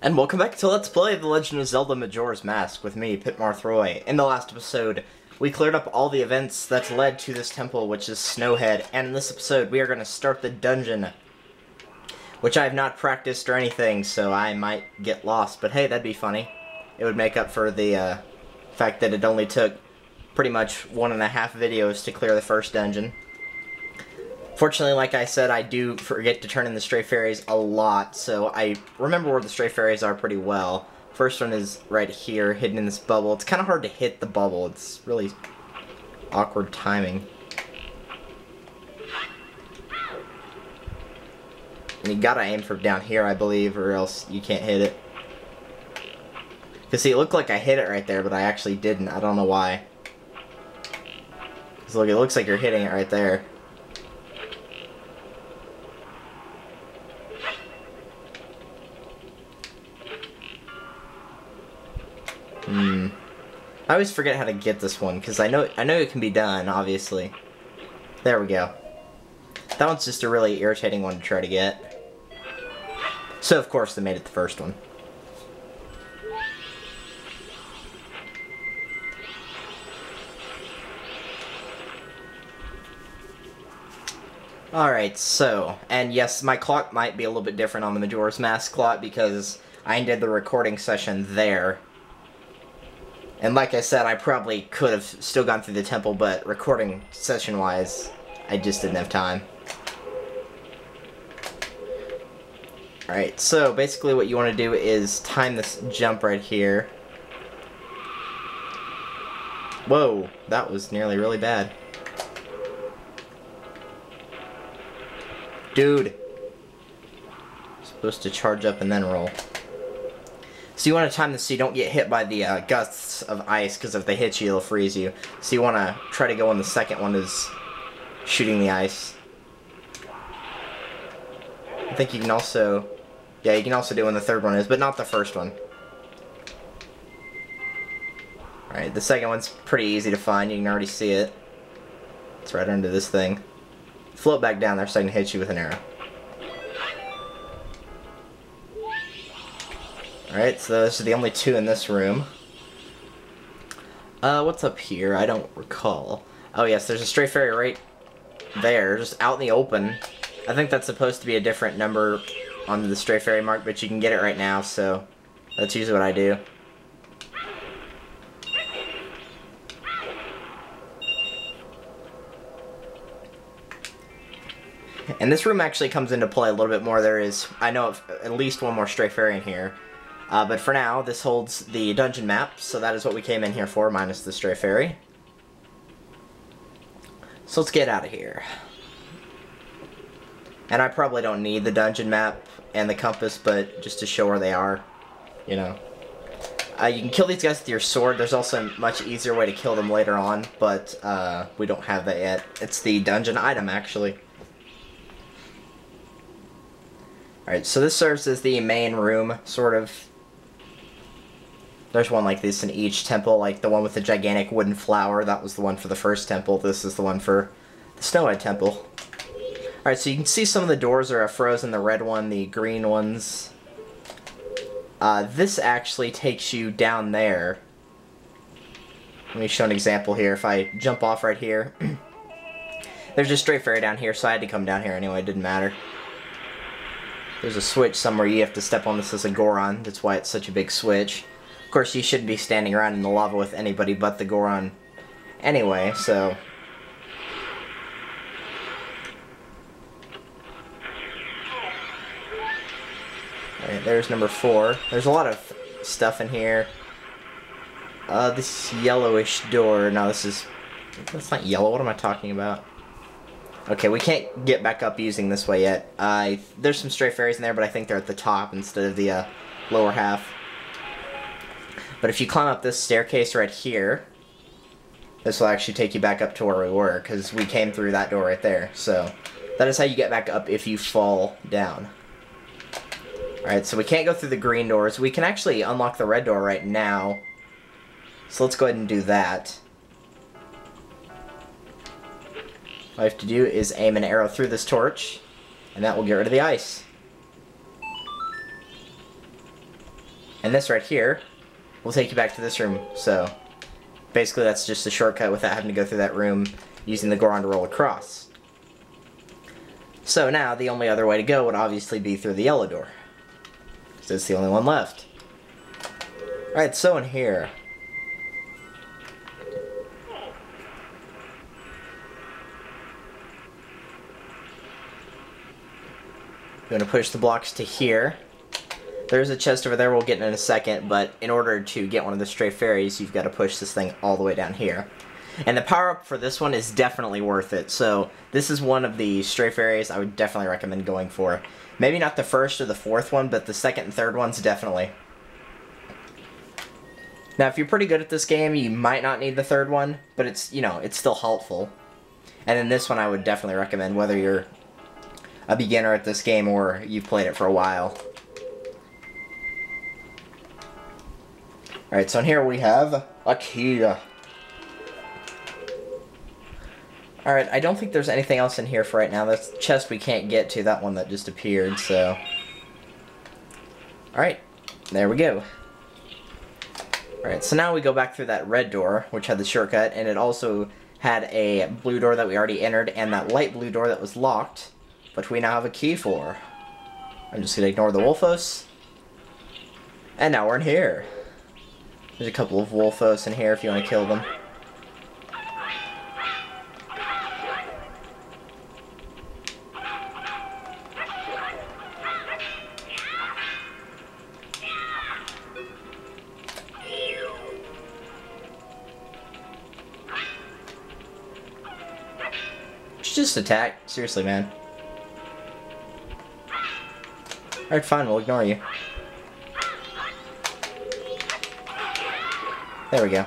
And welcome back to Let's Play The Legend of Zelda Majora's Mask with me, Pitmarthroy. In the last episode, we cleared up all the events that led to this temple, which is Snowhead, and in this episode we are going to start the dungeon, which I have not practiced or anything, so I might get lost, but hey, that'd be funny. It would make up for the fact that it only took pretty much 1.5 videos to clear the first dungeon. Fortunately, like I said, I do forget to turn in the stray fairies a lot, so I remember where the stray fairies are pretty well. First one is right here, hidden in this bubble. It's kind of hard to hit the bubble. It's really awkward timing. And you gotta aim for down here, I believe, or else you can't hit it. Because see, it looked like I hit it right there, but I actually didn't. I don't know why. Because look, it looks like you're hitting it right there. I always forget how to get this one, because I know it can be done, obviously. There we go. That one's just a really irritating one to try to get. So, of course, they made it the first one. Alright, so, and yes, my clock might be a little bit different on the Majora's Mask clock, because I ended the recording session there. And like I said, I probably could have still gone through the temple, but recording session-wise, I just didn't have time. Alright, so basically what you want to do is time this jump right here. Whoa, that was nearly really bad. Dude! Supposed to charge up and then roll. So you want to time this so you don't get hit by the gusts of ice, because if they hit you, they'll freeze you. So you want to try to go when the second one is shooting the ice. I think you can also... yeah, you can also do when the third one is, but not the first one. Alright, the second one's pretty easy to find. You can already see it. It's right under this thing. Float back down there so I can hit you with an arrow. Alright, so those are the only two in this room. What's up here? I don't recall. Oh yes, there's a stray fairy right there, just out in the open. I think that's supposed to be a different number on the stray fairy mark, but you can get it right now, so that's usually what I do. And this room actually comes into play a little bit more. There is, I know of at least one more stray fairy in here. But for now, this holds the dungeon map, so that is what we came in here for, minus the stray fairy. So let's get out of here. And I probably don't need the dungeon map and the compass, but just to show where they are, you know. You can kill these guys with your sword. There's also a much easier way to kill them later on, but we don't have that yet. It's the dungeon item, actually. Alright, so this serves as the main room, sort of. There's one like this in each temple, like the one with the gigantic wooden flower. That was the one for the first temple. This is the one for the Snowhead temple. Alright, so you can see some of the doors are frozen, the red one, the green ones. This actually takes you down there. Let me show an example here. If I jump off right here, there's a stray fairy down here, so I had to come down here anyway, it didn't matter. There's a switch somewhere you have to step on. This as a Goron, that's why it's such a big switch. Of course, you shouldn't be standing around in the lava with anybody but the Goron anyway, so... Alright, there's number 4. There's a lot of stuff in here. This yellowish door... no, this is... that's not yellow, what am I talking about? Okay, we can't get back up using this way yet. There's some stray fairies in there, but I think they're at the top instead of the lower half. But if you climb up this staircase right here, this will actually take you back up to where we were, because we came through that door right there. So, that is how you get back up if you fall down. Alright, so we can't go through the green doors. We can actually unlock the red door right now. So let's go ahead and do that. All I have to do is aim an arrow through this torch, and that will get rid of the ice. And this right here will take you back to this room. So basically that's just a shortcut without having to go through that room using the Goron to roll across. So now the only other way to go would obviously be through the yellow door, because it's the only one left. Alright, so in here, you're going to push the blocks to here. There's a chest over there we'll get in a second, but in order to get one of the stray fairies, you've got to push this thing all the way down here. And the power-up for this one is definitely worth it, so this is one of the stray fairies I would definitely recommend going for. Maybe not the first or the fourth one, but the second and third ones definitely. Now, if you're pretty good at this game, you might not need the third one, but it's, you know, it's still helpful. And then this one I would definitely recommend, whether you're a beginner at this game or you've played it for a while. Alright, so in here we have a key. Alright, I don't think there's anything else in here for right now. That's the chest we can't get to, that one that just appeared, so... Alright, there we go. Alright, so now we go back through that red door, which had the shortcut, and it also had a blue door that we already entered, and that light blue door that was locked, which we now have a key for. I'm just going to ignore the Wolfos. And now we're in here. There's a couple of Wolfos in here if you want to kill them. Just attack. Seriously, man. Alright, fine, we'll ignore you. There we go.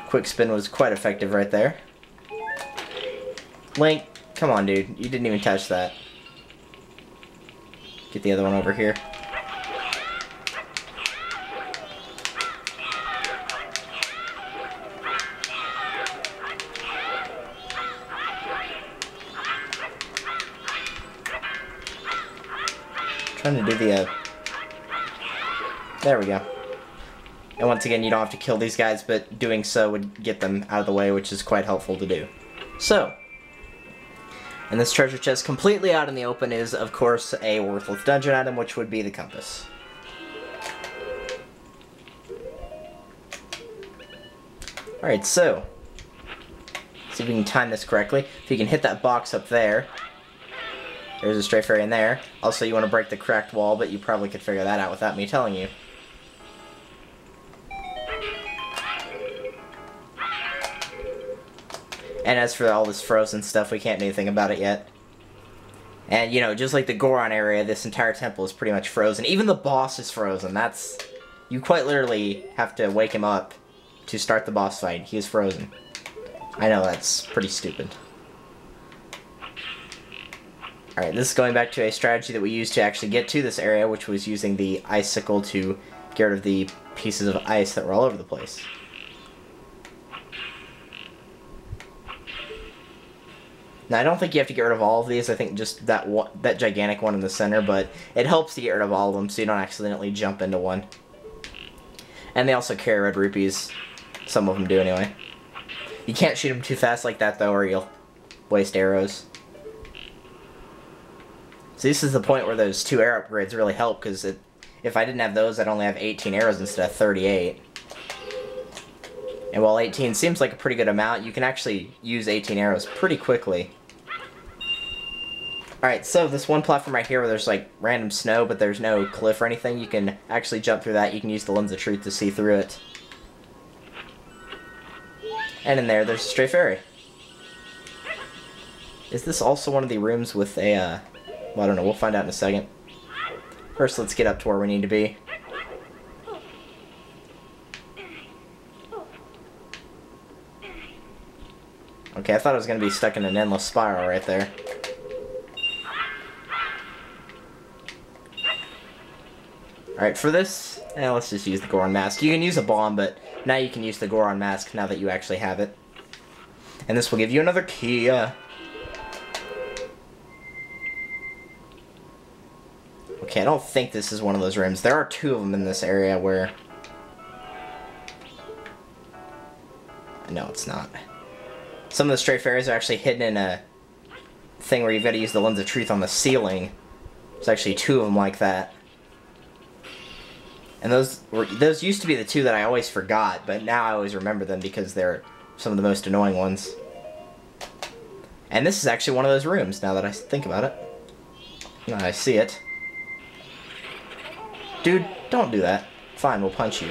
Quick spin was quite effective right there. Link, come on, dude. You didn't even touch that. Get the other one over here. Trying to do the, there we go. And once again, you don't have to kill these guys, but doing so would get them out of the way, which is quite helpful to do. So, and this treasure chest completely out in the open is, of course, a worthless dungeon item, which would be the compass. Alright, so, see if we can time this correctly. If you can hit that box up there. There's a stray fairy in there. Also, you want to break the cracked wall, but you probably could figure that out without me telling you. And as for all this frozen stuff, we can't do anything about it yet. And, you know, just like the Goron area, this entire temple is pretty much frozen. Even the boss is frozen. That's... You quite literally have to wake him up to start the boss fight. He is frozen. I know, that's pretty stupid. Alright, this is going back to a strategy that we used to actually get to this area, which was using the icicle to get rid of the pieces of ice that were all over the place. Now, I don't think you have to get rid of all of these. I think just that gigantic one in the center, but it helps to get rid of all of them so you don't accidentally jump into one. And they also carry red rupees. Some of them do, anyway. You can't shoot them too fast like that, though, or you'll waste arrows. So this is the point where those 2 arrow upgrades really help, because if I didn't have those, I'd only have 18 arrows instead of 38. And while 18 seems like a pretty good amount, you can actually use 18 arrows pretty quickly. Alright, so this one platform right here where there's like random snow, but there's no cliff or anything, you can actually jump through that. You can use the lens of truth to see through it. And in there, there's a stray fairy. Is this also one of the rooms with a, well, I don't know, we'll find out in a second. First, let's get up to where we need to be. Okay, I thought I was going to be stuck in an endless spiral right there. Alright, for this, let's just use the Goron mask. You can use a bomb, but now you can use the Goron mask now that you actually have it. And this will give you another key. Okay, Okay, I don't think this is one of those rooms. There are two of them in this area where... No, it's not. Some of the stray fairies are actually hidden in a thing where you've got to use the lens of truth on the ceiling. There's actually two of them like that. And those used to be the two that I always forgot, but now I always remember them because they're some of the most annoying ones. And this is actually one of those rooms, now that I think about it. Now that I see it. Dude, don't do that. Fine, we'll punch you.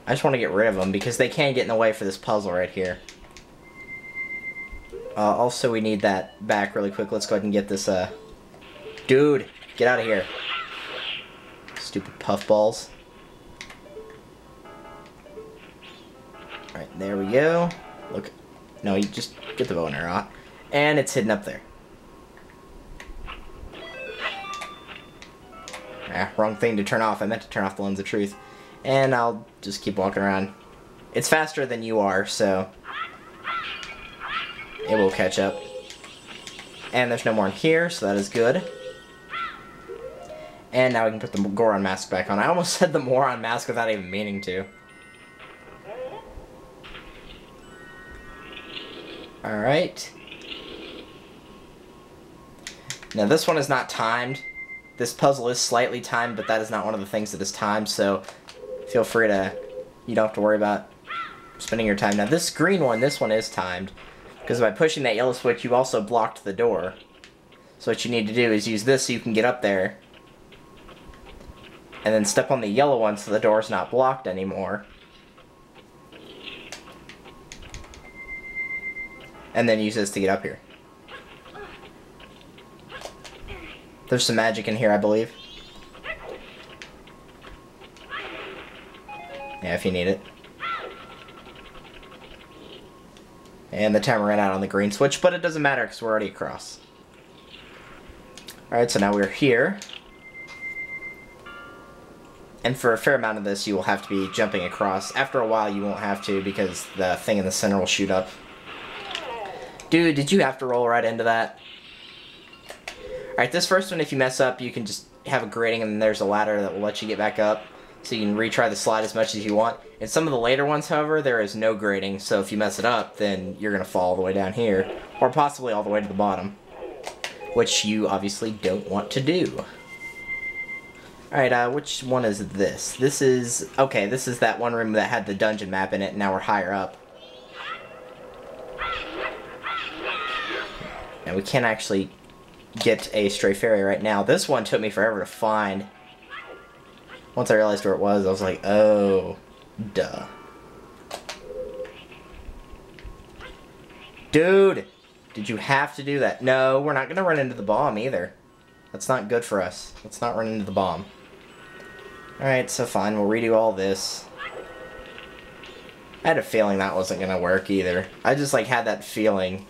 I just want to get rid of them because they can get in the way for this puzzle right here. Also, we need that back really quick. Let's go ahead and get this, Dude, get out of here. Stupid puffballs. Alright, there we go. Look. No, you just get the bow and arrow out. And it's hidden up there. Ah, wrong thing to turn off. I meant to turn off the lens of truth. And I'll just keep walking around. It's faster than you are, so it will catch up. And there's no more in here, so that is good. And now we can put the Goron mask back on. I almost said the Moron mask without even meaning to. Alright. Now this one is not timed. This puzzle is slightly timed, but that is not one of the things that is timed, so feel free to... You don't have to worry about spending your time. Now this green one, this one is timed. Because by pushing that yellow switch, you also blocked the door. So what you need to do is use this so you can get up there. And then step on the yellow one so the door's not blocked anymore. And then use this to get up here. There's some magic in here, I believe. Yeah, if you need it. And the timer ran out on the green switch, but it doesn't matter because we're already across. Alright, so now we're here. And for a fair amount of this, you will have to be jumping across. After a while, you won't have to because the thing in the center will shoot up. Dude, did you have to roll right into that? Alright, this first one, if you mess up, you can just have a grating and then there's a ladder that will let you get back up. So you can retry the slide as much as you want. In some of the later ones, however, there is no grating, so if you mess it up, then you're going to fall all the way down here. Or possibly all the way to the bottom. Which you obviously don't want to do. Alright, which one is this? This is... Okay, this is that one room that had the dungeon map in it, and now we're higher up. And we can't actually get a stray fairy right now. This one took me forever to find. Once I realized where it was, I was like, oh, duh. Dude! Did you have to do that? No, we're not going to run into the bomb either. That's not good for us. Let's not run into the bomb. Alright, so fine, we'll redo all this. I had a feeling that wasn't going to work either. I just, like, had that feeling.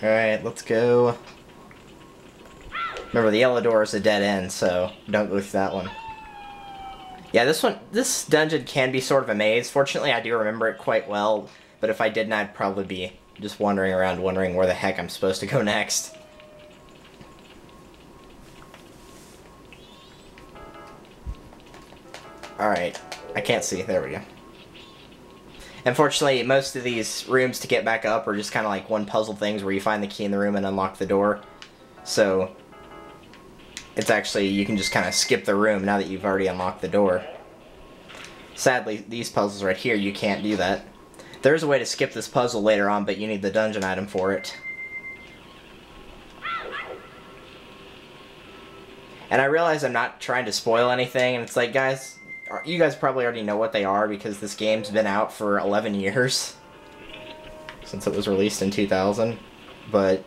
Alright, let's go. Remember, the yellow door is a dead end, so don't go through that one. Yeah, this dungeon can be sort of a maze. Fortunately, I do remember it quite well, but if I didn't, I'd probably be just wandering around wondering where the heck I'm supposed to go next. Alright, I can't see. There we go. Unfortunately, most of these rooms to get back up are just kind of like one puzzle things where you find the key in the room and unlock the door. So, it's actually, you can just kind of skip the room now that you've already unlocked the door. Sadly, these puzzles right here, you can't do that. There's a way to skip this puzzle later on, but you need the dungeon item for it. And I realize I'm not trying to spoil anything, and it's like, guys, you guys probably already know what they are because this game's been out for 11 years. Since it was released in 2000. But,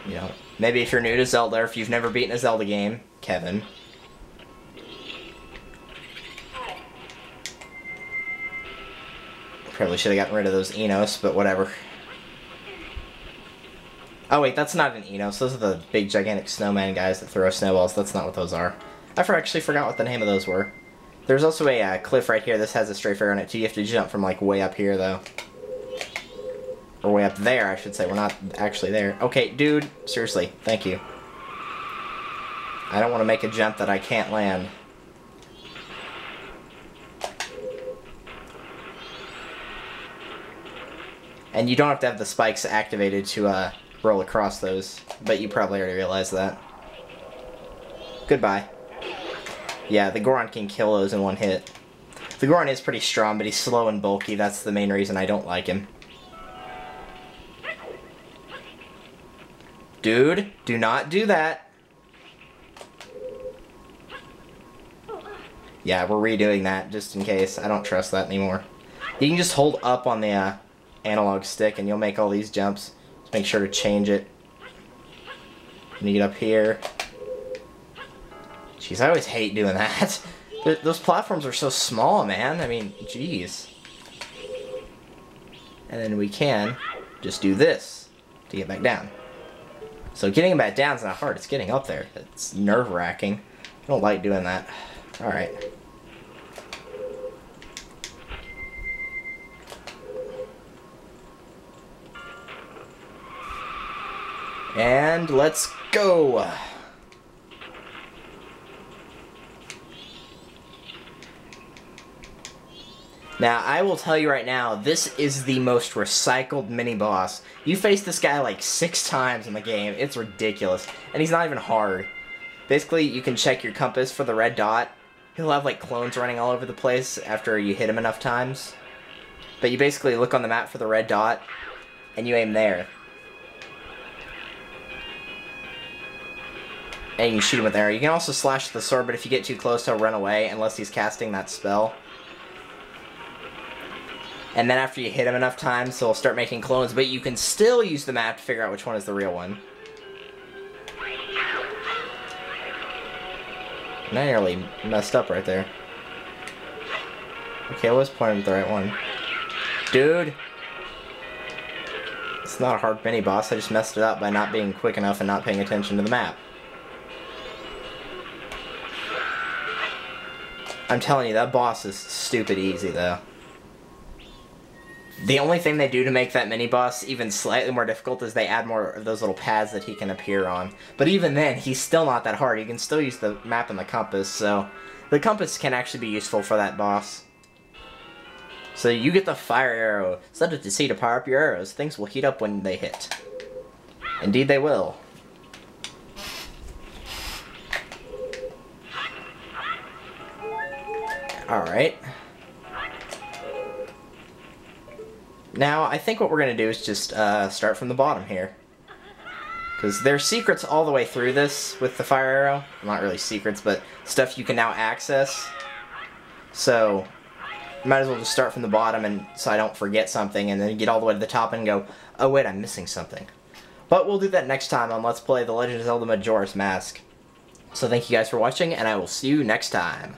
you know, maybe if you're new to Zelda, or if you've never beaten a Zelda game, Kevin. Probably should have gotten rid of those Enos, but whatever. Oh wait, that's not an Enos. Those are the big gigantic snowman guys that throw snowballs. That's not what those are. I actually forgot what the name of those were. There's also a cliff right here. This has a strafe arrow on it too. You have to jump from like way up here though. Or way up there, I should say. We're not actually there. Okay, dude, seriously, thank you. I don't want to make a jump that I can't land. And you don't have to have the spikes activated to roll across those, but you probably already realized that. Goodbye. Yeah, the Goron can kill those in one hit. The Goron is pretty strong, but he's slow and bulky. That's the main reason I don't like him. Dude, do not do that. Yeah, we're redoing that just in case. I don't trust that anymore. You can just hold up on the analog stick and you'll make all these jumps. Just make sure to change it. When you get up here. Jeez, I always hate doing that. Those platforms are so small, man. I mean, jeez. And then we can just do this to get back down. So getting back down is not hard. It's getting up there. It's nerve-wracking. I don't like doing that. Alright. And let's go! Now, I will tell you right now, this is the most recycled mini-boss. You face this guy like 6 times in the game. It's ridiculous. And he's not even hard. Basically, you can check your compass for the red dot. He'll have like clones running all over the place after you hit him enough times. But you basically look on the map for the red dot, and you aim there. And you can shoot him with an arrow. You can also slash the sword, but if you get too close, he'll run away unless he's casting that spell. And then after you hit him enough times, he'll start making clones, but you can still use the map to figure out which one is the real one. And I nearly messed up right there. Okay, I was pointing at the right one. Dude! It's not a hard mini-boss, I just messed it up by not being quick enough and not paying attention to the map. I'm telling you, that boss is stupid easy, though. The only thing they do to make that mini-boss even slightly more difficult is they add more of those little pads that he can appear on. But even then, he's still not that hard. You can still use the map and the compass, so the compass can actually be useful for that boss. So you get the fire arrow. Set it to C to power up your arrows. Things will heat up when they hit. Indeed they will. Alright. Now, I think what we're going to do is just start from the bottom here. Because there's secrets all the way through this with the fire arrow. Not really secrets, but stuff you can now access. So, might as well just start from the bottom and so I don't forget something and then get all the way to the top and go, oh wait, I'm missing something. But we'll do that next time on Let's Play The Legend of Zelda Majora's Mask. So thank you guys for watching, and I will see you next time.